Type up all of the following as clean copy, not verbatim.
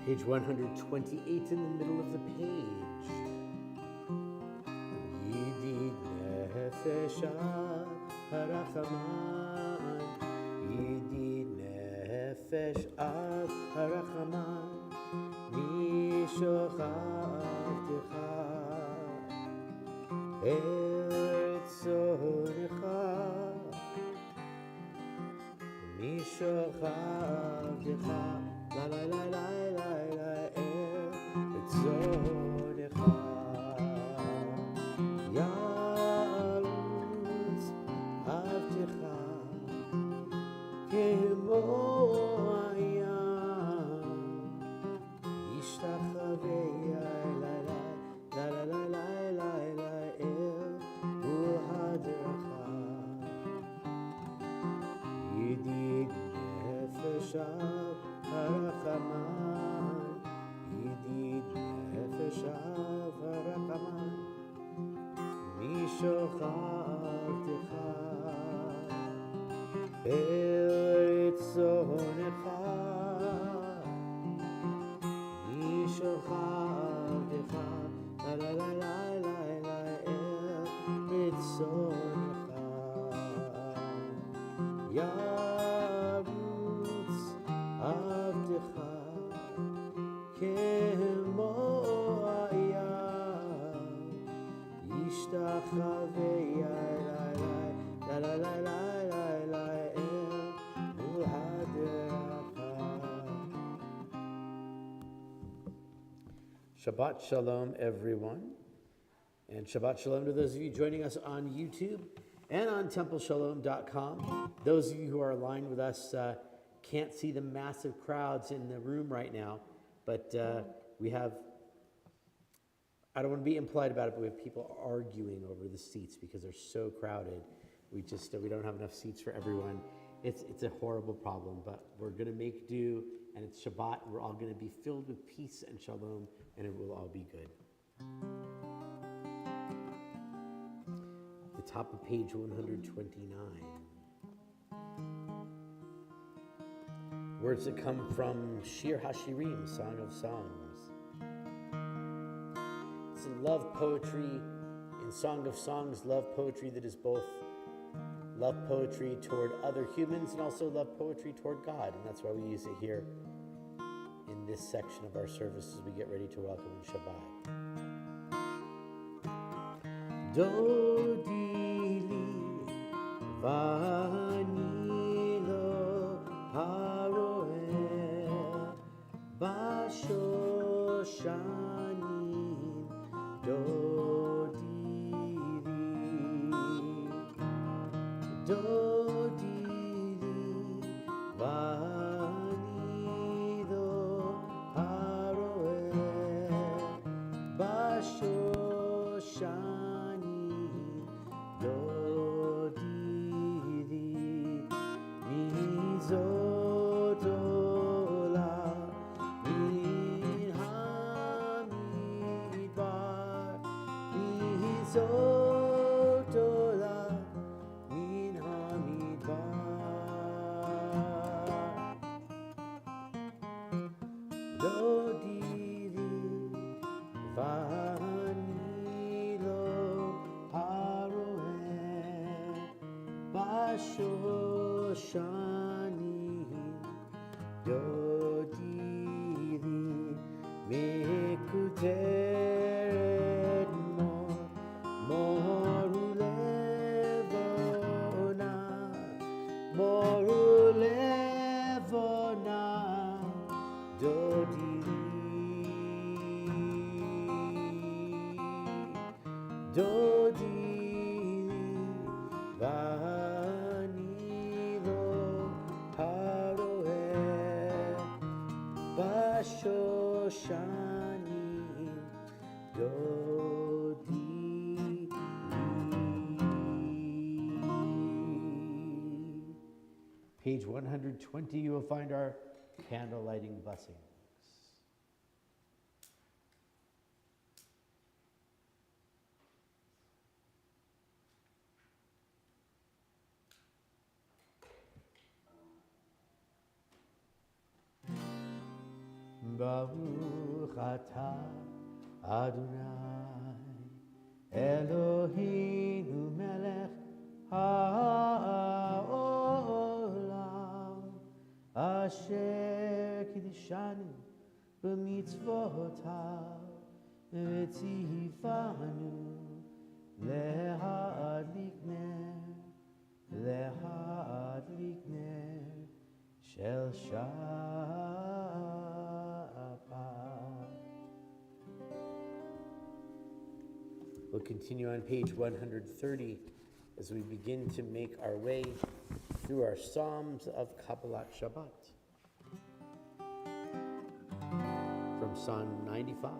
Page 128 in the middle of the page. Yidid nefesh harachaman, Yidid nefesh harachaman, mishochavtecha eretzonecha, mishochavtecha la la la la la la eretzonecha yarutz avtecha kemo hayam yishtachavei la la la la la la la la el uhadracha yidid nefesh harachaman, Yidid nefesh harachaman, mishochavtecha eretzonecha, mishochavtecha la la la la la la eretzonecha yarutz avtecha kemo hayam yishtachavei la la la la la la el uhadracha. Shabbat Shalom, everyone, and Shabbat Shalom to those of you joining us on YouTube and on TempleShalom.com. Those of you who are aligned with us can't see the massive crowds in the room right now, but we have, I don't want to be impolite about it, but we have people arguing over the seats because they're so crowded. We don't have enough seats for everyone. It's a horrible problem, but we're going to make do, and it's Shabbat. We're all going to be filled with peace and shalom, and it will all be good. At the top of page 129. Words that come from Shir HaShirim, Song of Songs. It's in love poetry, in Song of Songs, love poetry that is both love poetry toward other humans and also love poetry toward God. And that's why we use it here in this section of our service as we get ready to welcome in Shabbat. Dodili vanilo haroeh bashoshanim dodili vanido haroeh bashoshanim dodili mizotola min hamidbar mizotola min hamidbar dodili vanilo haroeh bashoshanim dodili mekuteret moru levona dodili vanilo haroeh bashoshanim dodili. Page 120, you will find our candle lighting blessings. Baruch atah Adonai Eloheinu melech ha'olam asher kiddushanu b'mitzvotav v'tzivanu lehadlik ner shel Shabbat. We'll continue on page 130 as we begin to make our way through our Psalms of Kabbalat Shabbat. From Psalm 95.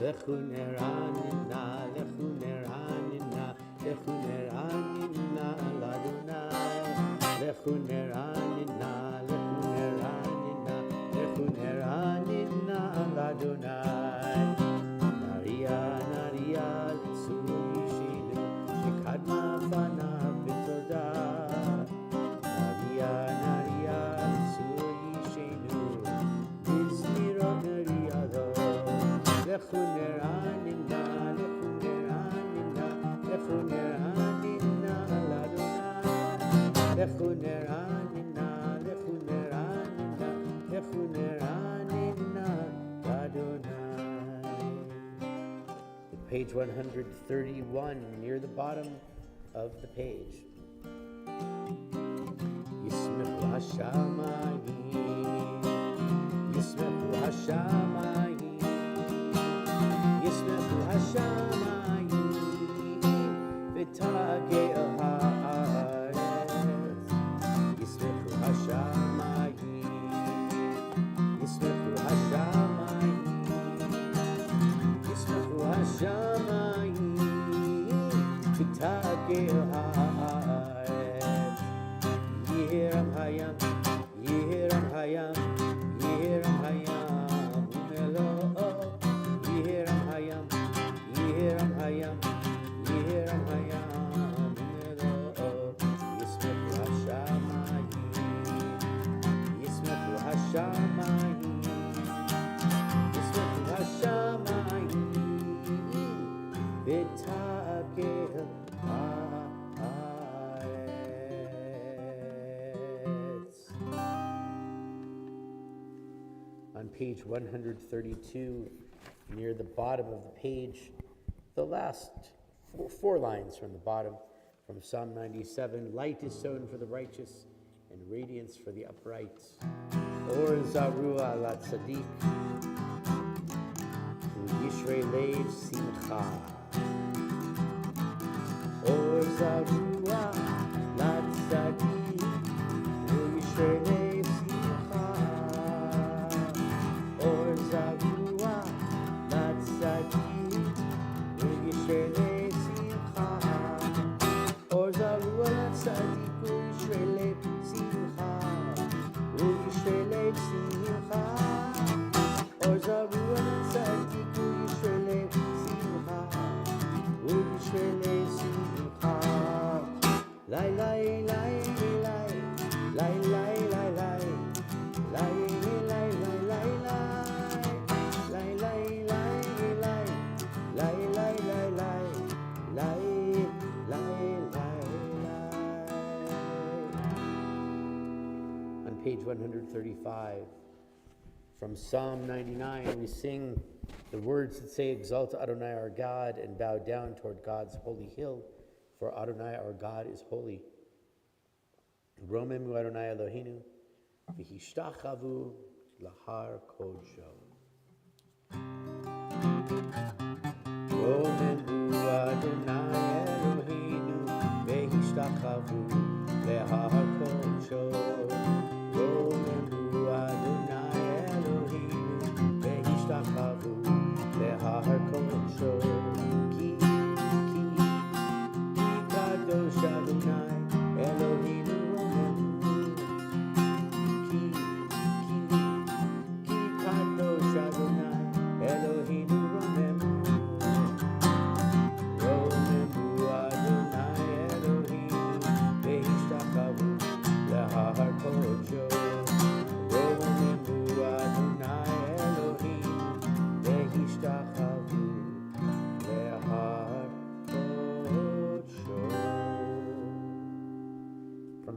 Lechu neranina, lechu neranina, lechu neranina l'Adonai. Lechu neranina, lechu neranina, lechu neranina l'Adonai. Naria, naria, l'tzur yishenu, shekadma fanav b'todah. Naria, naria, l'tzur yishenu, b'zmirot nariado. Lechu neranina, lechu neranina, lechu neranina l'Adonai. Lechu neranina, lechu neranina, lechu neranina l'Adonai. Page 131, near the bottom of the page. Yismechu hashamayim, Yismechu hashamayim, Yismechu hashamayim, v'tagei el haaretz. Yismechu hashamayim, Yismechu hashamayim, Yismechu hashamayim, v'tagei el haaretz. Yehiram hayam, Yehiram hayam, Yehiram hayam, umelo. Yehiram hayam, Yehiram hayam, Yehiram hayam, umelo. Yismechu hashamayim, Yismechu hashamayim, Yismechu hashamayim, v'tagei el haaretz. On page 132, near the bottom of the page, the last four lines from the bottom, from Psalm 97, light is sown for the righteous and radiance for the upright. Or zarua la tzaddik, yishrei lev simcha. Or zarua la tzaddik, yishrei lev simcha. Or zarua la tzaddik, yishrei lev simcha. Or zarua la tzaddik, yishrei lev simcha. Yishrei lev simcha. Or zarua la tzaddik, yishrei lev simcha. Yishrei lev simcha. Lai lai lai lai lai lai lai lai lai lai lai lai lai lai lai lai lai lai lai. On page 135, from Psalm 99, we sing the words that say, "Exalt Adonai our God and bow down toward God's holy hill, for Adonai our God is holy. Romemu Adonai Eloheinu, v'hishtachavu lahar kodsho." Romemu Adonai Eloheinu, v'hishtachavu lahar kodsho. Romemu Adonai Eloheinu, v'hishtachavu lahar kodsho. Ki kadosh Adonai Eloheinu romemu. Ki kadosh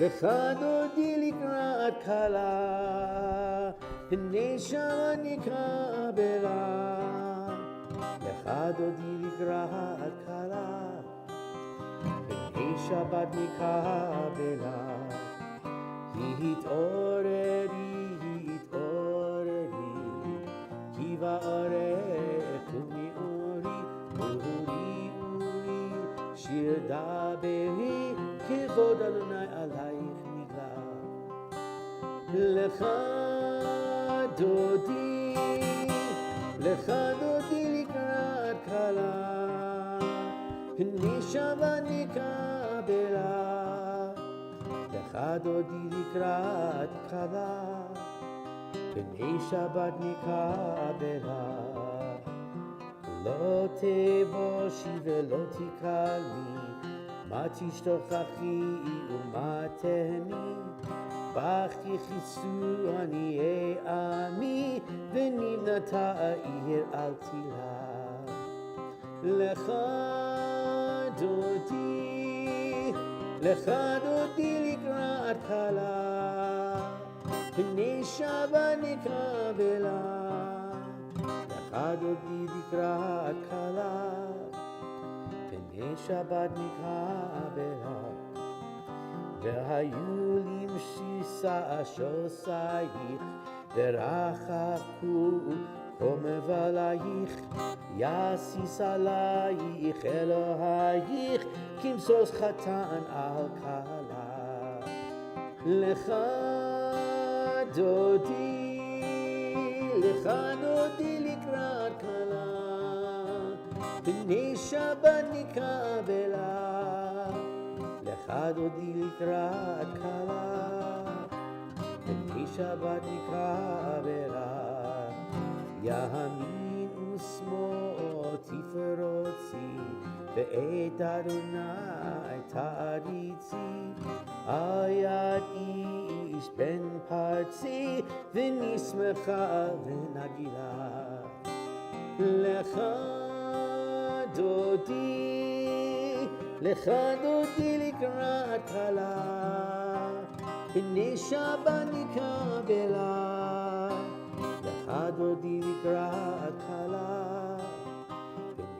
לך דודי לקראת כלה, הנה שם אני קבלה. לך דודי לקראת כלה, הנה שבת נקבלה. התעוררי, התעוררי, כי בארך ומאורי, אורי, אורי, שיר דברי, כבוד אדוני עלייך נגלה. לך דודי, לך דודי לקראת כלה, הנה שבת נקבלה. לך דודי לקראת כלה, הנה שבת נקבלה. לא תבושי ולא תקלי, מה תשתוכחי ומה תהני, בך יכיסו עניי עמי, ונבנתה העיר אל תירא. לך דודי, לך דודי לקראת כלה, הנה שבת נקבלה. לך דודי לקראת כלה, הנה שבת נקבלה. והיו למשיסה שוסייך, ורחקו חומב עלייך, יסיס עלייך אלוהייך, כמשוש חתן על כלה. לך דודי, לך דודי לקראת כלה, הנה שבת נקבלה. לך דודי לקראת כלה, הנה שבת נקבלה. ימין ושמאל תפרוצי, ואת אדוני תעריצי. על יד איש בן פרצי, ונשמחה ונגילה. לך דודי, לך דודי לקראת כלה, הנה שבת נקבלה. לך דודי לקראת כלה,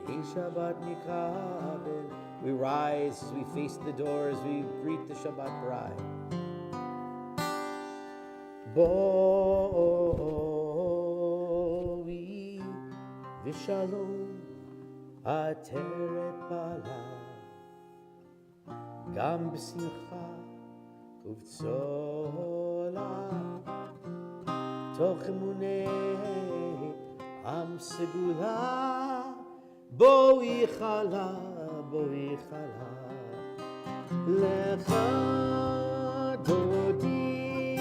הנה שבת נקבלה. We rise as we face the door, as we greet the Shabbat bride. בואי ושלום עטרת בעלה, גם בשמחה ובצולה, תוך אמוני עם סגולה. בואי חלה, בואי חלה. לך דודי,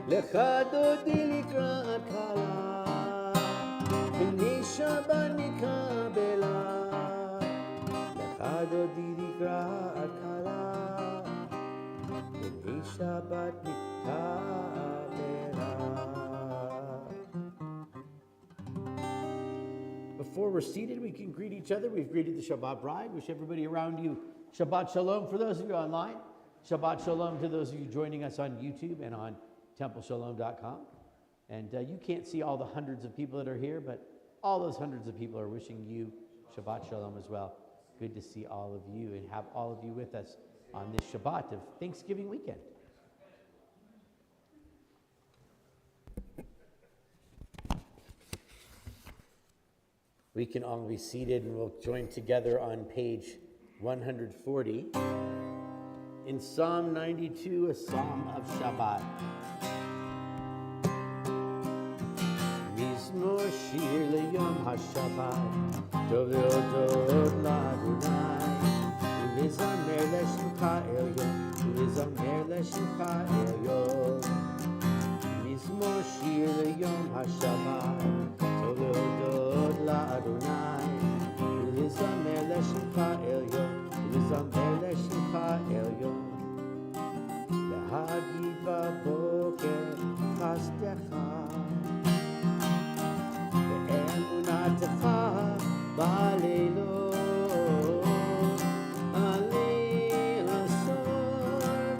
לך דודי לקראת כלה, הנה שבת נקבלה. לך דודי לקראת כלה, הנה שבת נקבלה. Before we're seated, we can greet each other. We've greeted the Shabbat bride. Wish everybody around you Shabbat Shalom for those of you online. Shabbat Shalom to those of you joining us on YouTube and on TempleShalom.com. And you can't see all the hundreds of people that are here, but all those hundreds of people are wishing you Shabbat Shalom as well. Good to see all of you and have all of you with us on this Shabbat of Thanksgiving weekend. We can all be seated and we'll join together on page 140. In Psalm 92, a psalm of Shabbat. Mizmor shir leyom haShabbat, tov leodot la'Adonai, u'lezamer le'shimcha elyon, u'lezamer le'shimcha elyon. Mizmor shir leyom haShabbat, tov leodot la'Adonai, u'lezamer le'shimcha elyon, u'lezamer le'shimcha elyon. Le'hagid b'boker chasdecha, ve'emunatcha ba'leilot, alei asor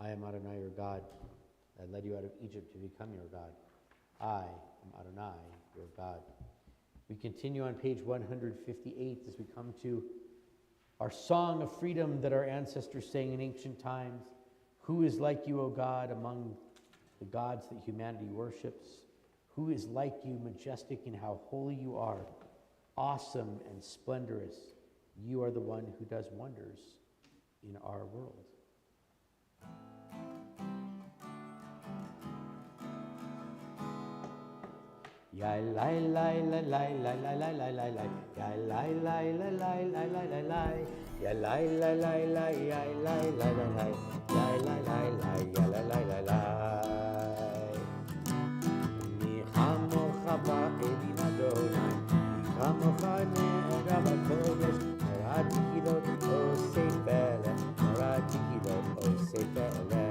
I am Adonai your God. I led you out of Egypt to become your God. I am Adonai your God. We continue on page 158 as we come to our song of freedom that our ancestors sang in ancient times. Who is like you, O God, among the gods that humanity worships? Who is like you, majestic in how holy you are, awesome and splendorous? You are the one who does wonders in our world. Ya la la la la la la la la la la. Ya la la la la la la la la. Ya la la la la ya la la la la. Ya la la la ya la la la la. Mi chamo chava elim Adonai. Mi chamo chane Rabba Kodesh. Marati kidot osei pele. Marati kidot osei pele.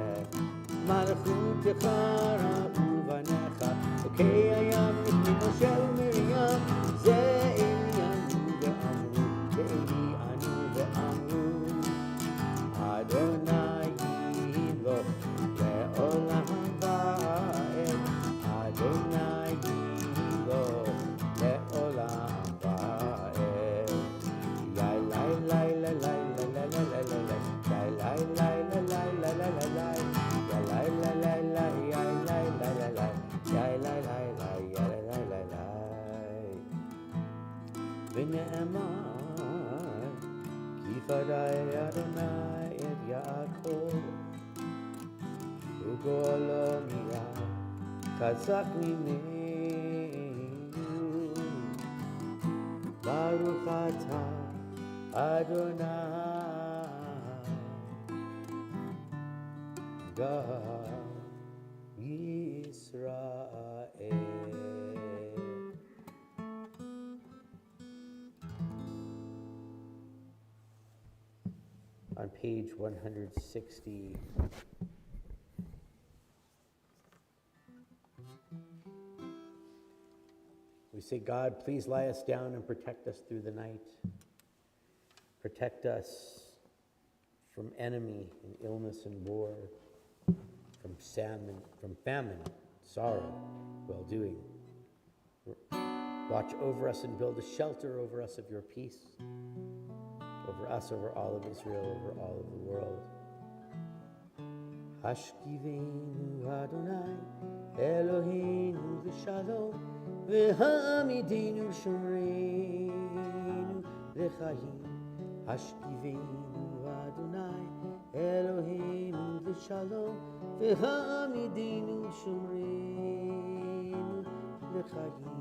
Malchut yechara uvanecha. Okay, I am Nikki Moshe Miriam. Ze'eli anu ve'amru. Ze'eli anu ve'amru. Adonai yimloch le'olam va'ed. Adonai yimloch le'olam va'ed. Yai lai lai lai lai lai lai lai lai lai. Yai lai lai lai lai lai lai lai lai. Yai lai lai lai lai yai lai lai lai lai. Yai lai lai lai yai lai lai lai. V'ne'emar ki faday Adonai et Yaakov u'golo miyad chazak mimenu. Baruch atah Adonai God Yisrael. On page 160, we say, God, please lie us down and protect us through the night. Protect us from enemy and illness and war, from famine, sorrow, well-doing. Watch over us and build a shelter over us of your peace, over us, over all of Israel, over all of the world. Hashkivenu Adonai, Eloheinu v'shalom, v'hamidenu shomreinu l'chayim. Hashkivenu Adonai, Eloheinu v'shalom, v'hamidenu shomreinu l'chayim.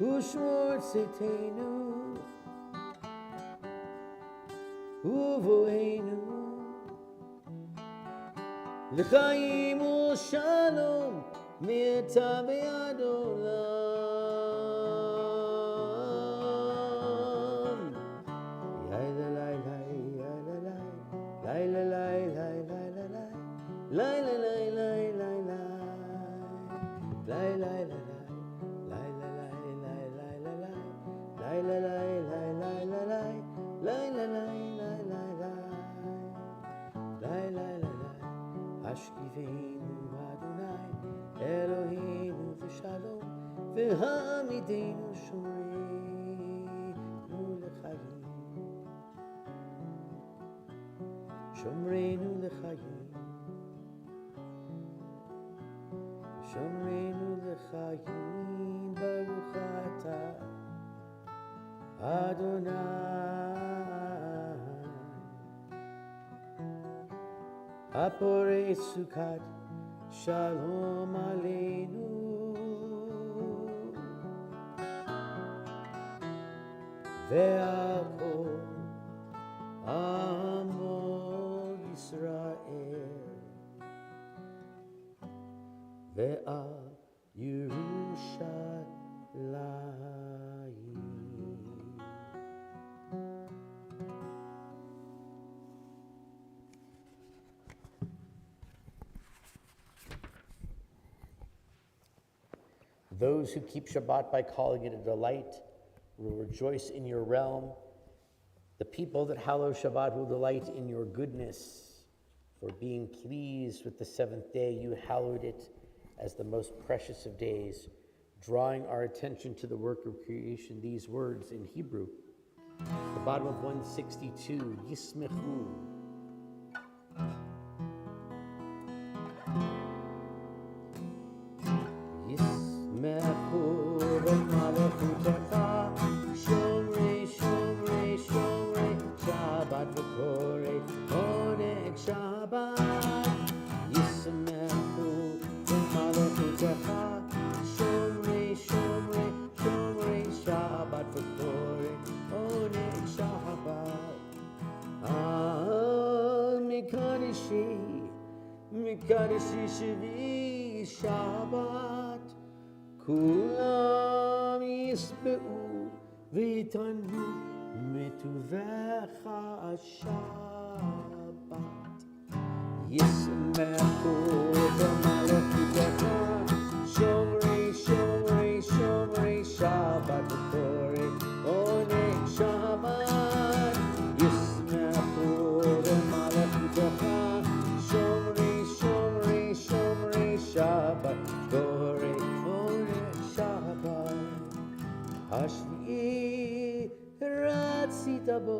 Ushmor tzitenu, uvoenu, l'chaim u'shalom, me'ata be'ad olam. Yai la lai lai, yai la lai, lai la lai lai lai la lai, lai la lai lai lai lai, lai lai lai lai. La la la la la la la la la la la la la la. Hashkivenu Adonai, Eloheinu v'shalom, v'hamidenu shomreinu l'chayim, shomreinu l'chayim, shomreinu l'chayim. Baruch atah Adonai, Aporei Sukkot Shalom Aleinu, Ve'al kol Amo Yisrael, Ve'al Yerushalayim. Those who keep Shabbat by calling it a delight will rejoice in your realm The people that hallow Shabbat will delight in your goodness. For being pleased with the seventh day, you hallowed it as the most precious of days, drawing our attention to the work of creation. These words in Hebrew, the bottom of 162, Yismechu. Yismechu b'malechutecha, shomrei, shomrei, shomrei, Shabbat v'korei, oneg Shabbat. Yismechu b'malechutecha, shomrei, shomrei, shomrei, Shabbat v'korei, oneg Shabbat. Mikadeshi, Mikadeshi Shavi Shabbat, Kulam Yisbe'u V'Yitanhu Mituvecha Shabbat. Yismechu b'malechutecha, Shomrei, Shomrei, Shomrei, Shabbat v'korei, oneg Shabbat. Yismechu b'malechutecha, Shomrei, Shomrei, Shomrei, Shabbat v'korei, oneg Shabbat. Hashvi'i ratzita bo,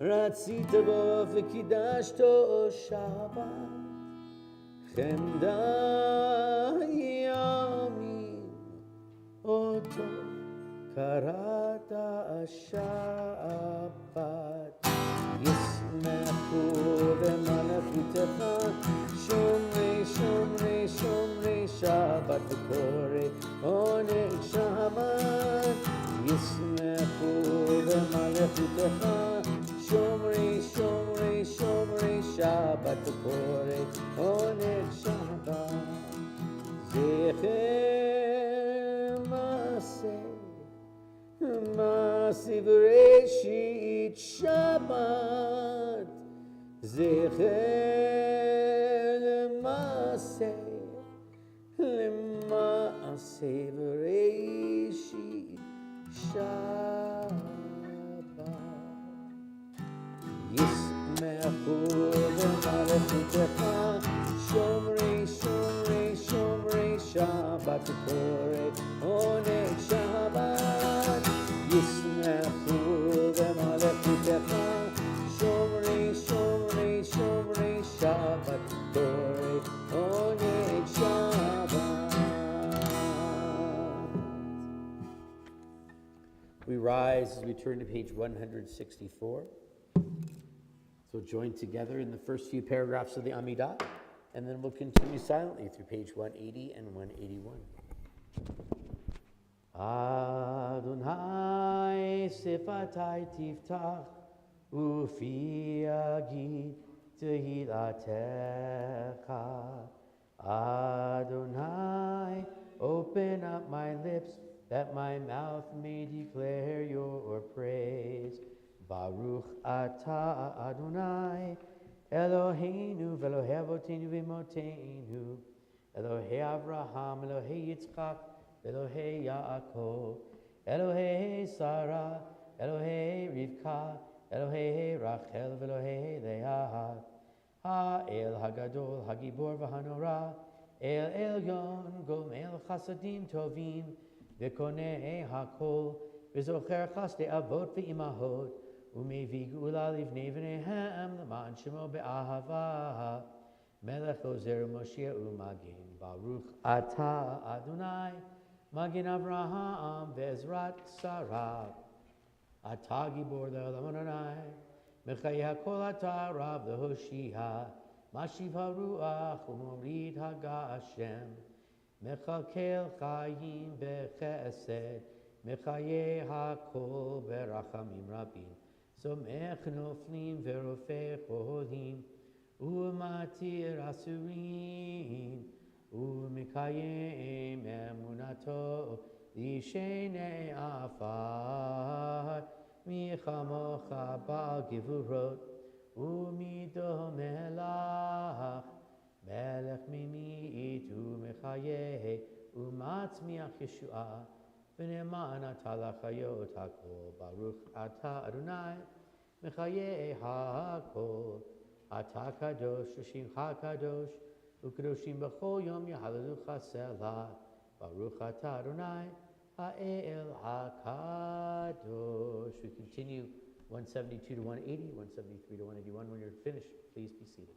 Ratzita bo v'kidashto Shabbat, Chemda yamim oto karata Shabbat. Yismechu b'malechutecha, Shomrei, Shomrei, Shomrei, Shabbat v'korei, oneg Shabbat. Yismechu b'malechutecha, Shomrei, Shomrei, Shomrei, Shabbat v'korei, oneg Shabbat. Zecher Maseh, Maseh Bereshit Shabbat. Zecher Maseh, Maseh Bereshit Shabbat. Yismechu b'malechutecha, Shomrei, Shomrei, Shomrei, Shabbat v'korei, oneg Shabbat. Yismechu b'malechutecha, Shomrei, Shomrei, Shomrei, Shabbat v'korei, oneg Shabbat. We rise as we turn to page 164. So join together in the first few paragraphs of the Amidah, and then we'll continue silently through page 180 and 181. Adonai sifatai tiftach, ufi agid tehilatecha. Adonai, open up my lips, that my mouth may declare your praise. Baruch atah Adonai, Eloheinu v'Elohei avotenu v'imotenu, Elohei Avraham, Elohei Yitzchak, Elohei Yaakov, Elohei Sarah, Elohei Rivka, Elohei Rachel, v'Elohei Leah, Ha'el Hagadol, Hagibor v'Hanora, El Elyon, Gomel Chasadim Tovim, v'Konei Hakol, v'Zocher Chasdei Avot v'Imahot, Umevi Gula Livnei V'Nehem L'man Shemo Be'ahava, Melech Ozer Moshe Umagin. Baruch Atah Adonai, Magin Avraham Ve'ezrat Sarah. Atah Gibor Le'olam Adonai, Mechayeh HaKol Atah Rav L'Hoshia, Mashiv HaRuach U'Morid HaGashem, Mechalkel Chayim Be'Chesed, Mechayeh HaKol Be'Rachamim Rabim. Somech noflim verofeh cholim, u'matir asurim, u'mekayem emunato lishenei afar, michamocha ba'al gevurot, u'mido melach, melech mimit u'mechayeh, u'matzmiach Yeshua, v'ne'man atah lachayot hakol. Baruch atah Adonai, Mechaye HaKol. Ata Kadosh, Shimcha Kadosh, Ukadoshim B'chol Yom Yahalelucha Selah. Baruch Ata Adonai Ha'el HaKadosh. We continue 172 to 180, 173 to 181. When you're finished, please be seated.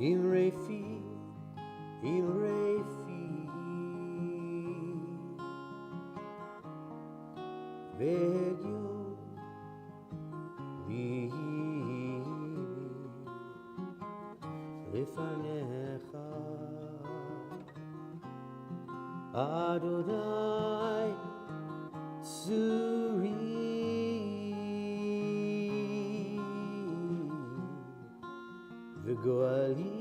Imrefi, Imrefi, Vegyo, Lihi, Lefanecha, Adonai, Tsuri, V'goali,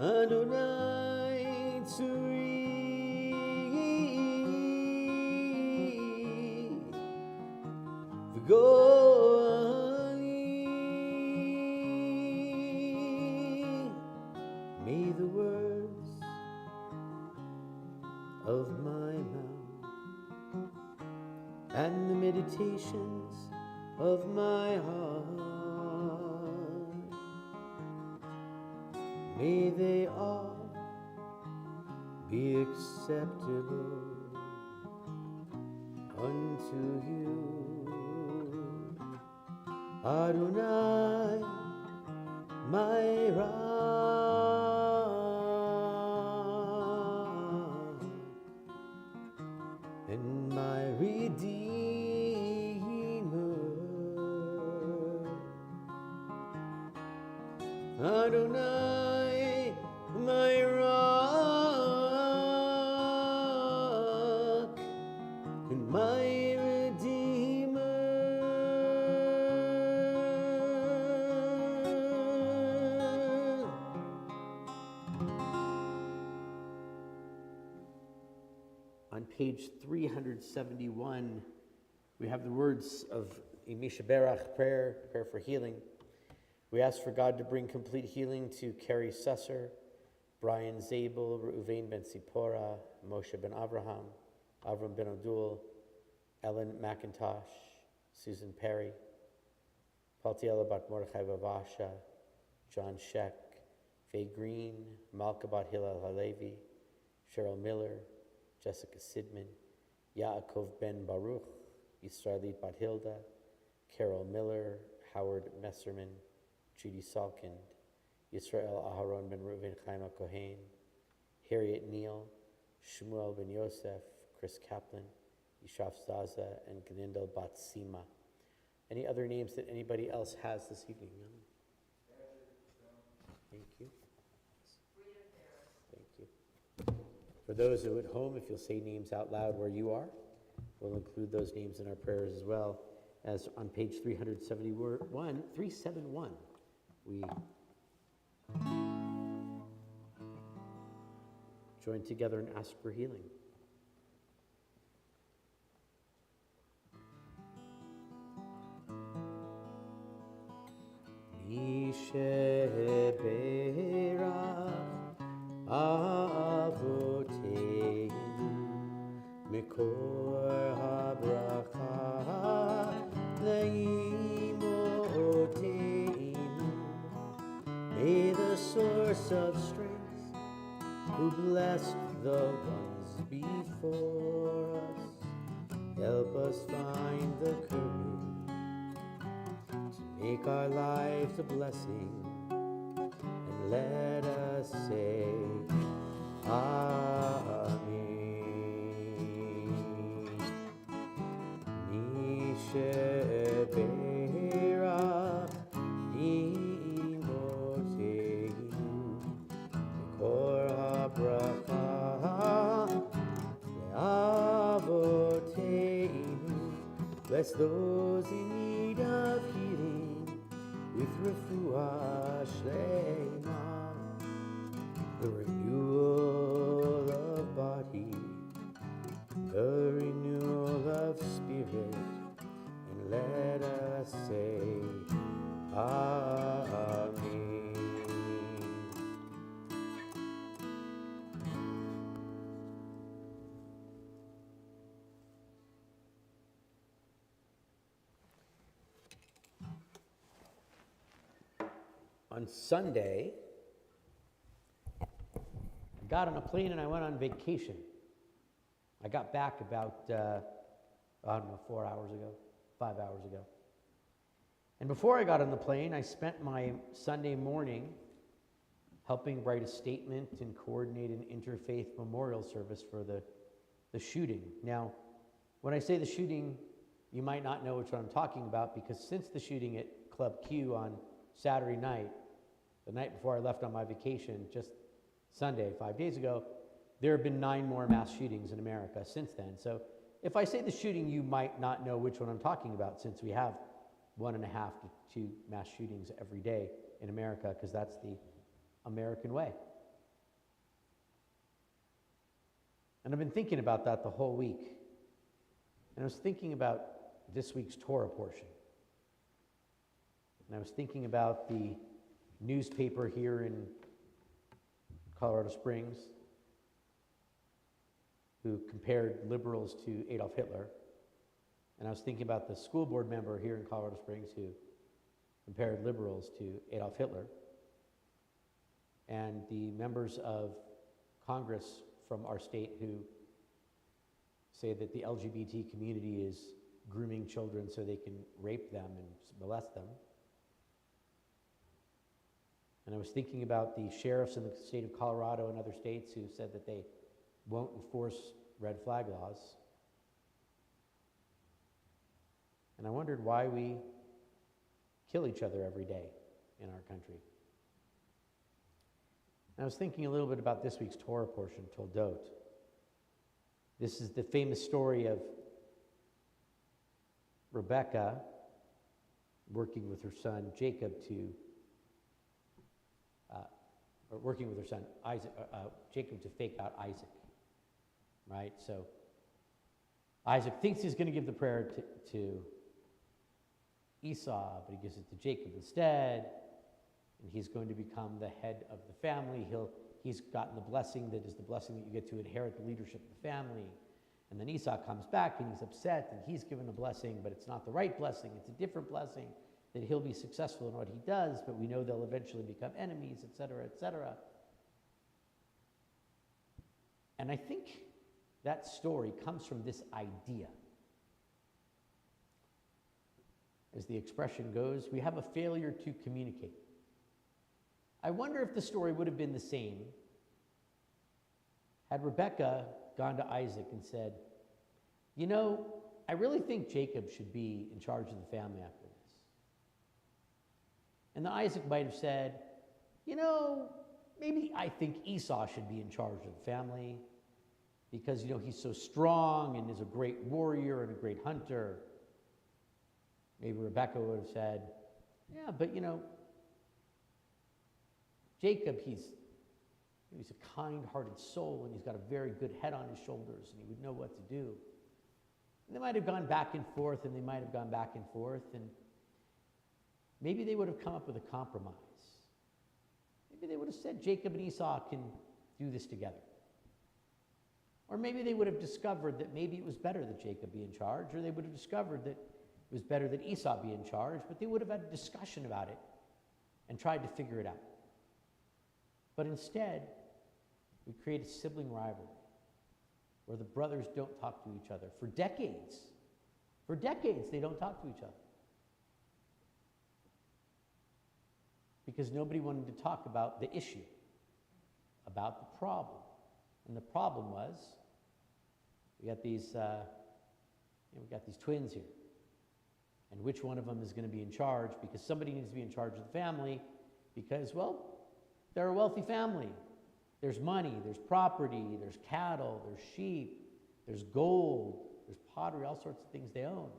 Adonai Tzuri, Goli. May the words of my mouth and the meditations of my heart, may they all be acceptable unto you, Adonai, my rock and my Redeemer, Adonai, my rock and my Redeemer. On page 371, we have the words of a Mishaberach prayer for healing. We ask for God to bring complete healing to Carrie Susser, Brian Zabel, Reuven ben Sipora, Moshe ben Avraham, Avram ben Odul, Ellen McIntosh, Susan Perry, Paltiela bat Mordechai Vavasha, John Sheck, Faye Green, Malka bat Hillel Halevi, Cheryl Miller, Jessica Sidman, Yaakov ben Baruch, Yisraelit bat Hilda, Carol Miller, Howard Messerman, Judy Salkind, Yisrael Aharon ben Reuven Chaim Kohen, Harriet Neal, Shmuel ben Yosef, Chris Kaplan, Yishaf Zaza, and Gnindel bat Sima. Any other names that anybody else has this evening? No? Thank you. Thank you. For those who are at home, if you'll say names out loud where you are, we'll include those names in our prayers as well as on page 371, we join together and ask for healing. Misheberach avoteinu mikor habracha leimoteinu. May the source of strength, who blessed the ones before us, help us find the courage to make our lives a blessing, and let us say, Amen. Misheberach imoteinu mikor habracha leavoteinu. Bless those in need of healing with refuah shlema, the renewal of body, the renewal of spirit, and let us say, Amen. On Sunday, I got on a plane and I went on vacation. I got back about, 4 hours ago, 5 hours ago. And before I got on the plane, I spent my Sunday morning helping write a statement and coordinate an interfaith memorial service for the shooting. Now, when I say the shooting, you might not know which one I'm talking about, because since the shooting at Club Q on Saturday night, the night before I left on my vacation, just Sunday, 5 days ago, there have been 9 more mass shootings in America since then. So if I say the shooting, you might not know which one I'm talking about, since we have 1.5 to 2 mass shootings every day in America, because that's the American way. And I've been thinking about that the whole week. And I was thinking about this week's Torah portion. And I was thinking about the newspaper here in Colorado Springs who compared liberals to Adolf Hitler. And I was thinking about the school board member here in Colorado Springs who compared liberals to Adolf Hitler. And the members of Congress from our state who say that the LGBT community is grooming children so they can rape them and molest them. And I was thinking about the sheriffs in the state of Colorado and other states who said that they won't enforce red flag laws. And I wondered why we kill each other every day in our country. And I was thinking a little bit about this week's Torah portion, Toldot. This is the famous story of Rebekah working with her son Jacob working with her son Isaac, Jacob to fake out Isaac, right? So Isaac thinks he's going to give the prayer to Esau, but he gives it to Jacob instead, and he's going to become the head of the family. He's gotten the blessing that is the blessing that you get to inherit the leadership of the family. And then Esau comes back and he's upset and he's given a blessing, but it's not the right blessing. It's a different blessing, that he'll be successful in what he does, but we know they'll eventually become enemies, etc., etc. And I think that story comes from this idea. As the expression goes, we have a failure to communicate. I wonder if the story would have been the same had Rebekah gone to Isaac and said, you know, I really think Jacob should be in charge of the family after this. And then Isaac might have said, you know, maybe I think Esau should be in charge of the family because, you know, he's so strong and is a great warrior and a great hunter. Maybe Rebekah would have said, yeah, but, you know, Jacob, he's a kind-hearted soul, and he's got a very good head on his shoulders, and he would know what to do. And they might have gone back and forth, and maybe they would have come up with a compromise. Maybe they would have said Jacob and Esau can do this together. Or maybe they would have discovered that maybe it was better that Jacob be in charge, or they would have discovered that it was better that Esau be in charge, but they would have had a discussion about it and tried to figure it out. But instead, we create a sibling rivalry where the brothers don't talk to each other for decades. For decades, they don't talk to each other. Because nobody wanted to talk about the issue, about the problem. And the problem was, we got these twins here. And which one of them is going to be in charge? Because somebody needs to be in charge of the family because, well, they're a wealthy family. There's money, there's property, there's cattle, there's sheep, there's gold, there's pottery, all sorts of things they own.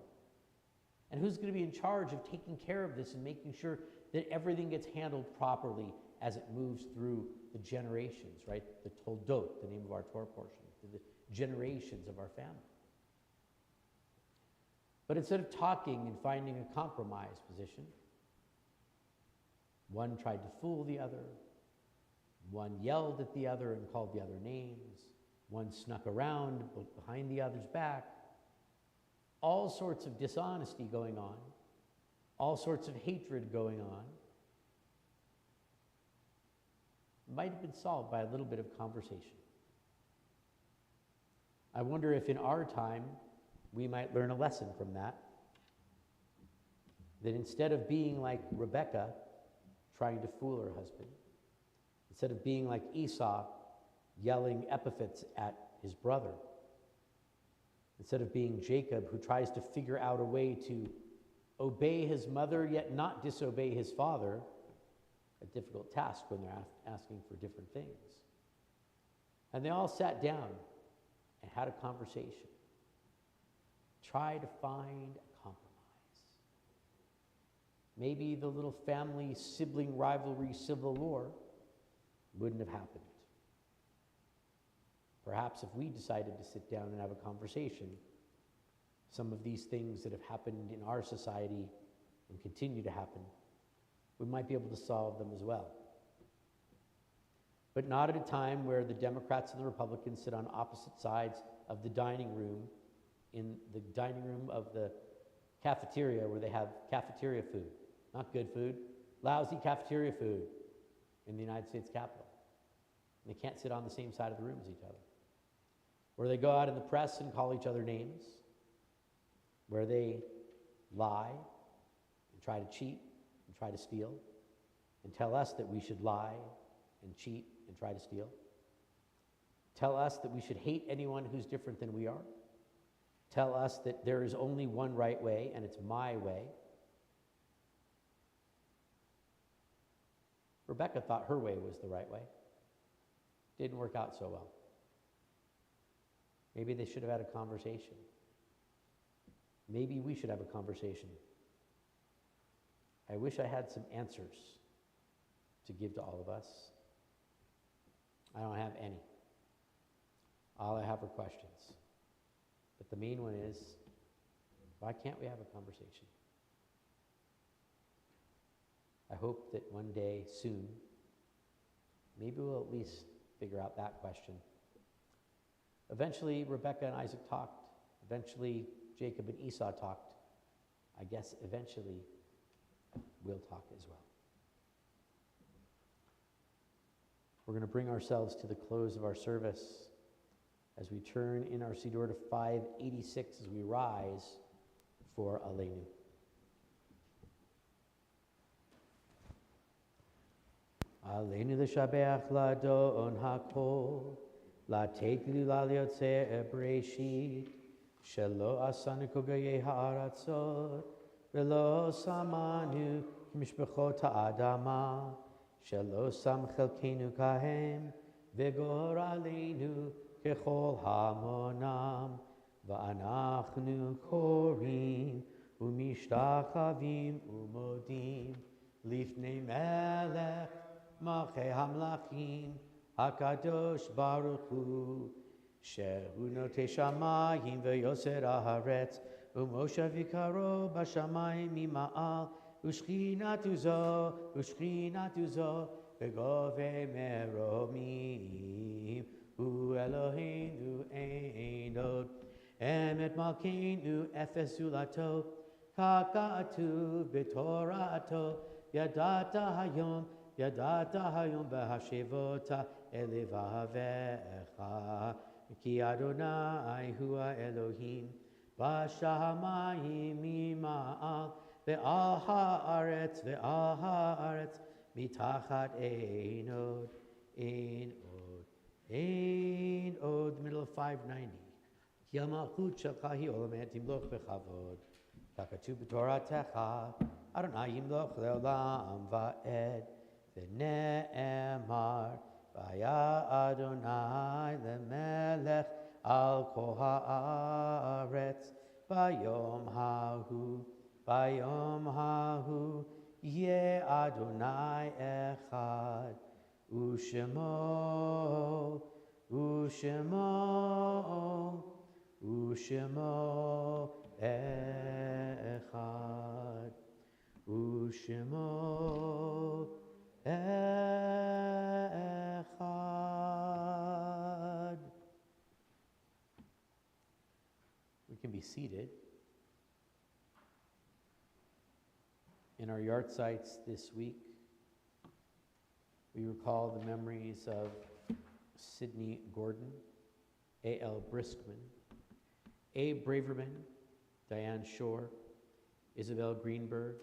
And who's going to be in charge of taking care of this and making sure that everything gets handled properly as it moves through the generations, right? The Toldot, the name of our Torah portion, the generations of our family. But instead of talking and finding a compromise position, one tried to fool the other, one yelled at the other and called the other names, one snuck around behind the other's back. All sorts of dishonesty going on, all sorts of hatred going on. Might have been solved by a little bit of conversation. I wonder if in our time we might learn a lesson from that. That instead of being like Rebekah, trying to fool her husband, instead of being like Esau, yelling epithets at his brother, instead of being Jacob, who tries to figure out a way to obey his mother yet not disobey his father, a difficult task when they're asking for different things. And they all sat down and had a conversation. Try to find a compromise. Maybe the little family sibling rivalry civil war wouldn't have happened. Perhaps if we decided to sit down and have a conversation, some of these things that have happened in our society and continue to happen, we might be able to solve them as well. But not at a time where the Democrats and the Republicans sit on opposite sides of the dining room, in the dining room of the cafeteria where they have cafeteria food. Not good food, lousy cafeteria food in the United States Capitol. And they can't sit on the same side of the room as each other. Where they go out in the press and call each other names. Where they lie and try to cheat and try to steal and tell us that we should lie and cheat and try to steal. Tell us that we should hate anyone who's different than we are. Tell us that there is only one right way and it's my way. Rebecca thought her way was the right way. Didn't work out so well. Maybe they should have had a conversation. Maybe we should have a conversation. I wish I had some answers to give to all of us. I don't have any. All I have are questions. But the main one is, why can't we have a conversation? I hope that one day soon, maybe we'll at least figure out that question. Eventually, Rebecca and Isaac talked. Eventually, Jacob and Esau talked. I guess eventually, we'll talk as well. We're going to bring ourselves to the close of our service as we turn in our Siddur to 586 as we rise for Aleinu. Aleinu l'shabeach l'adon hakol, l'teitlu l'alyotzeh breshit, shelo asanu kogayei ha'aratzot, velo samanu k'mishpachot ha'adama, shelo sam chelkenu kahem, v'gor aleinu kechol hamonam, v'anachnu korim, u'mishtachavim u'modim, lifnei melech, Malchei Hamlachim, HaKadosh Baruch Hu, Shehu Notei Shamayim ve'yoser haaretz, u'moshav yikaro b'shamayim mima'al, u'shchinatu zo, ve'govei meromim, u'Eloheinu ein od, emet malkeinu efes zulato, kaka'atu b'torato, yadata hayom b'hashivota elevavecha, ki Adonai hu Elohim, b'shamayim mima'al, ve'al ha'aretz, mitachat ein od, middle of 590. Ki ha'malchut shelcha hi olamet timloch b'chavod, kakatu b'toratecha, Adonai yimloch le'olam va'ed, V'ne'emar, v'aya Adonai lemelech al kol haaretz, v'yom hahu, yeh Adonai echad, u'shemo echad, u'shemo echad. We can be seated. In our yard sites this week, we recall the memories of Sidney Gordon, A.L. Briskman, Abe Braverman, Diane Shore, Isabel Greenberg,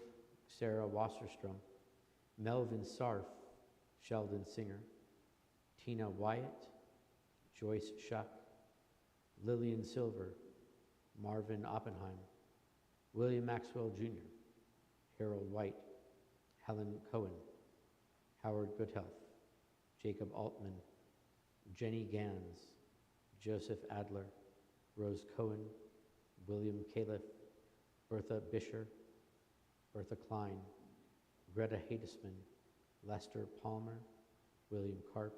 Sarah Wasserstrom, Melvin Sarf, Sheldon Singer, Tina Wyatt, Joyce Shuck, Lillian Silver, Marvin Oppenheim, William Maxwell Jr., Harold White, Helen Cohen, Howard Goodhealth, Jacob Altman, Jenny Gans, Joseph Adler, Rose Cohen, William Califf, Bertha Bisher, Bertha Klein, Greta Hadesman, Lester Palmer, William Karp.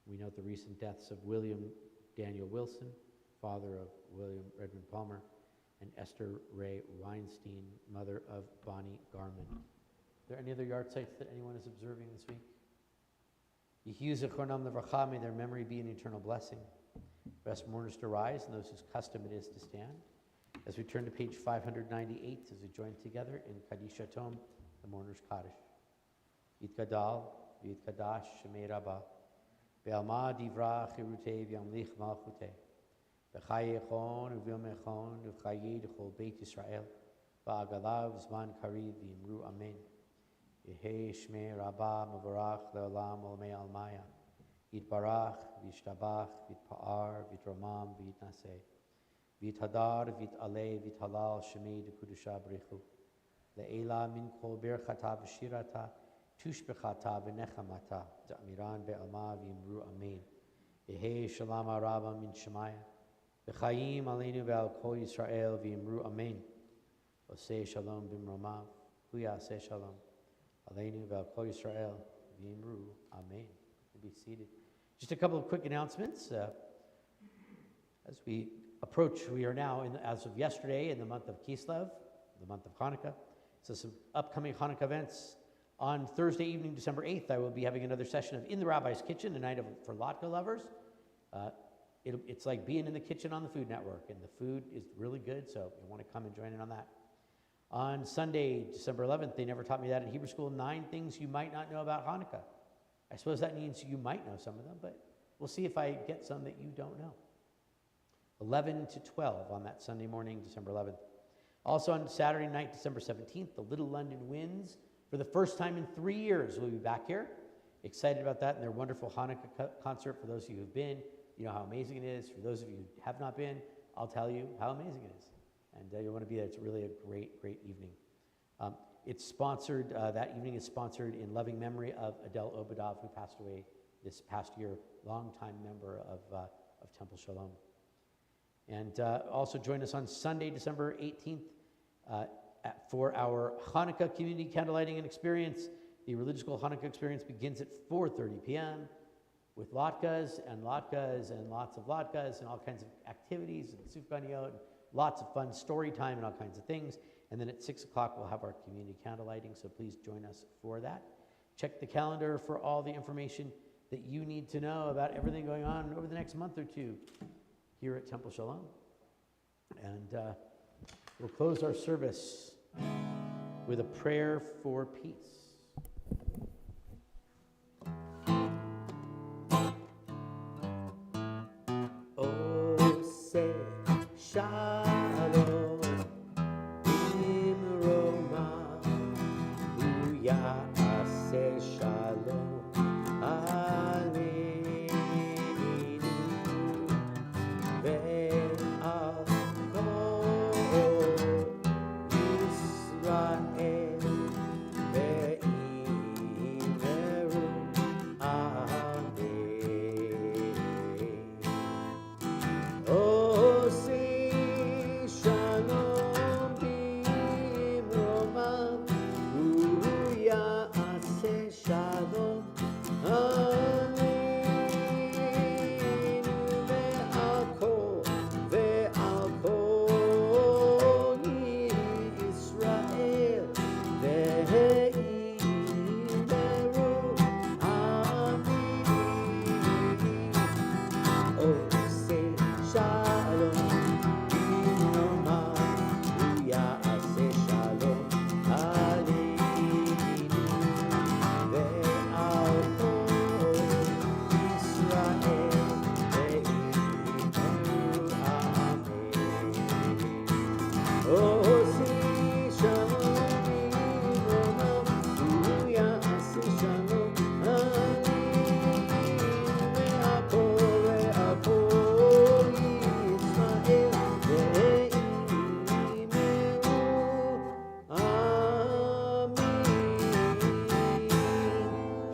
We note the recent deaths of William Daniel Wilson, father of William Redmond Palmer, and Esther Ray Weinstein, mother of Bonnie Garman. Are there any other yard sites that anyone is observing this week? Yehiyu Zechronam Levracha, may their memory be an eternal blessing. Rest mourners to rise, and those whose custom it is to stand. As we turn to page 598, as we join together in Kaddish Atom, the mourner's Kaddish. Yitkadal, Yitkadash, Shemei Rabbah, Be'alma Divra Chirute V'yamlich Malchute, B'chaye Echon Uv'yom Echon Uv'chaye D'chol Beit Yisrael, Ba'agalav Zman Kariv V'yimru Amen. Yehe Shmei Rabbah Mavarach Le'olam Olmei Almaya, Yitbarach V'yishtabach V'yitpa'ar V'yitromam V'yitnaseh, V'yithadar V'yit'aleh V'yithalal Shemei D'kudusha B'rechu, Le'ela Min Kol Berchata V'shirata, Tushbechata V'nechamata, Za'miran Be'alma V'yimru Amen. Yehe Shalom Araba Min Shemaya, V'chayim Aleinu Ve'al Kol Yisrael V'yimru Amen. Oseh Shalom B'mromav, Hu Yaseh Shalom. Aleinu Ve'al Kol Yisrael V'yimru Amen. Be seated. Just a couple of quick announcements. As we approach, we are now, as of yesterday, in the month of Kislev, the month of Hanukkah. So some upcoming Hanukkah events. On Thursday evening, December 8th, I will be having another session of In the Rabbi's Kitchen, a night for latke lovers. It's like being in the kitchen on the Food Network, and the food is really good, so you want to come and join in on that. On Sunday, December 11th, they never taught me that in Hebrew school, 9 things you might not know about Hanukkah. I suppose that means you might know some of them, but we'll see if I get some that you don't know. 11 to 12 on that Sunday morning, December 11th. Also on Saturday night, December 17th, the Little London Winds, for the first time in 3 years, will be back here. Excited about that and their wonderful Hanukkah concert. For those of you who've been, you know how amazing it is. For those of you who have not been, I'll tell you how amazing it is. And you'll want to be there. It's really a great, great evening. It's sponsored, that evening is sponsored in loving memory of Adele Obadav, who passed away this past year, longtime member of Temple Shalom. And also join us on Sunday, December 18th, for our Hanukkah community candlelighting and experience. The religious school Hanukkah experience begins at 4:30 p.m. with latkes and lots of latkes and all kinds of activities and sufganiyot, and lots of fun story time and all kinds of things. And then at 6 o'clock, we'll have our community candlelighting, so please join us for that. Check the calendar for all the information that you need to know about everything going on over the next month or two here at Temple Shalom. And we'll close our service with a prayer for peace. Oh, say Shalom.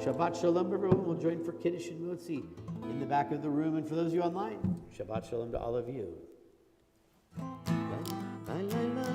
Shabbat Shalom, everyone. We'll join for Kiddush and Motzi in the back of the room. And for those of you online, Shabbat Shalom to all of you. La, la, la, la.